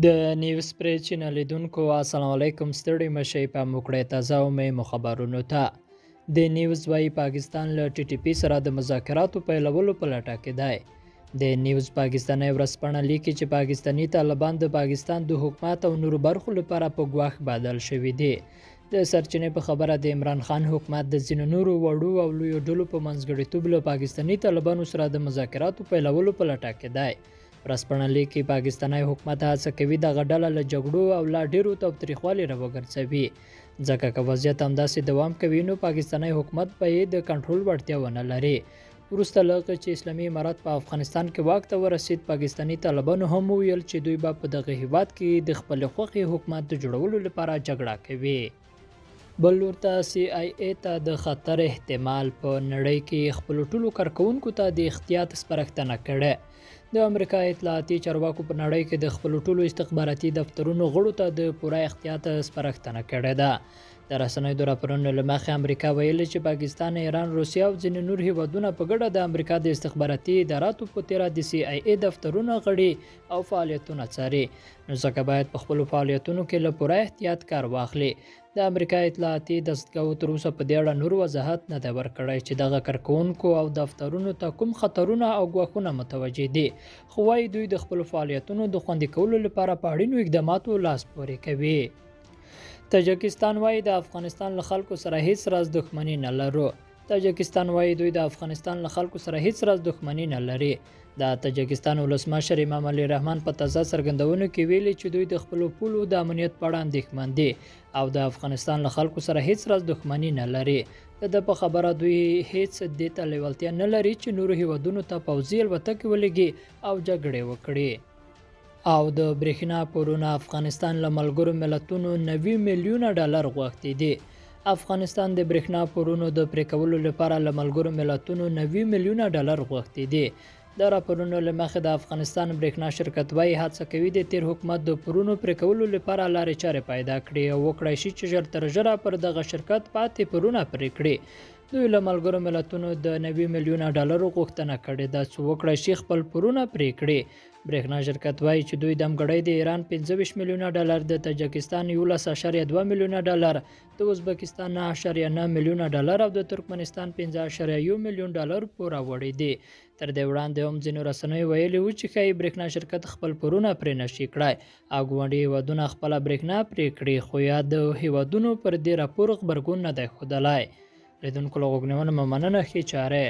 د نیوز پری چینل لیدونکو السلام علیکم. ستړي مشئ په موکړه تازه او مې مخبرونو ته. د نیوز وايي پاکستان له ټي ټي پی سره د مذاکراتو پیلولو په لټه کې دی. د نیوز پاکستاني ورځپاڼه لیکي چې پاکستاني طالبان د پاکستان د حکومت او نورو برخو لپاره په ګواښ بدل شوي دي. د سرچینې په خبره د عمران خان حکومت د ځینو نورو وړو او لویو ډلو په منځګړیتوب له پاکستاني طالبانو سره د مذاکراتو پیلولو په لټه کې دی. ورځپاڼه لیکي پاکستاني حکومت هڅه کوي دغه ډله له جګړو او لا ډیرو تاوتریخوالي راوګرځوي، ځکه که وضعیت همداسې دوام کوي نو پاکستاني حکومت به یې د کنټرول وړتیا ونه لري. وروسته له هغه چې اسلامي امارات په افغانستان کې واک ته ورسید، پاکستاني طالبانو هم وویل چې دوی به په دغه هیواد کې د خپل خوښې حکومت د جوړولو لپاره جګړه کوي. بل لور ته سی آی ای ته د خطر احتمال په نړۍ کې خپل ټولو کارکونکو ته د احتیاط سپارښتنه کړې. د امریکا اطلاعاتي چارواکو په نړۍ کې د خپل ټولو استخباراتي دفترونو غړو ته د پوره احتیاط سپارښتنه کړې ده. د رسنیو د راپورونو له مخې امریکا ویلي چې پاکستان، ایران، روسیه او ځینې نور هیوادونه په ګډه د امریکا د استخباراتي اداراتو په تیره د سی آی ای دفترونه غړي او فعالیتونه څاري، نو ځکه باید په خپلو فعالیتونو کې له پوره احتیاط کار واخلي. د امریکا اطلاعاتي دستګاو تر اوسه په دې اړه نور وضاحت نه دی ورکړی چې دغه کارکوونکو او دفترونو ته کوم خطرونه او ګواښونه متوجه دي، خو وايي دوی د خپلو فعالیتونو د خوندي کولو لپاره په اړینو اقداماتو لاس پورې کوي. تاجکستان وايي د افغانستان له خلکو سره هیڅ راز دښمني نه لرو. تاجکستان وايي دوی د افغانستان له خلکو سره هیڅ راز دښمني نه لري. د تاجکستان ولسمشر امام علي رحمان په تازه څرګندونو کې ویلي چې دوی د خپلو پولو د امنیت په اړه اندېښمن دي او د افغانستان له خلکو سره هیڅ راز دښمني نه لري. د په خبره دوی هیڅ دې ته لیوالتیا نه لري چې نورو هیوادونو ته پوځي الوتکې ولېږي او جګړې وکړي. او د برېښنا پورونه افغانستان له ملګرو ملتونو 90 میلیونه ډالر غوښتي دي. افغانستان د برېښنا پورونو د پرې کولو لپاره له ملګرو ملتونو 90 میلیونه ډالر غوښتي دي. د راپورونو له مخې د افغانستان برېښنا شرکت وايي هڅه کوي د تیر حکومت د پورونو پرې کولو لپاره لارې چارې پیدا کړي او وکړای شي چې ژر تر ژره پر دغه شرکت پاتې پورونه پرې کړي. دوی له ملګرو ملتونو د 90 میلیونه ډالرو غوښتنه کړې ده چې وکړای شي خپل پورونه پرې کړي. برېښنا شرکت وايي چې دوی دمګړی د ایران 25 میلیونه ډالر، د تاجکستان 11.2 میلیونه ډالر، د ازبکستان 9.9 میلیونه ډالر او د ترکمنستان 15.1 میلیون ډالر پور راوړي دي. تر دې وړاندې هم ځینو رسنیو ویلي وو چې ښایي برېښنا شرکت خپل پورونه پرې نشي کړای او ګاونډي هیوادونه خپله برېښنا پرې کړي، خو یا د هیوادونو پر دې راپور غبرګون نه دی ښودلی. لیدونکو له غوږ نیونې مننه. ښې چارې.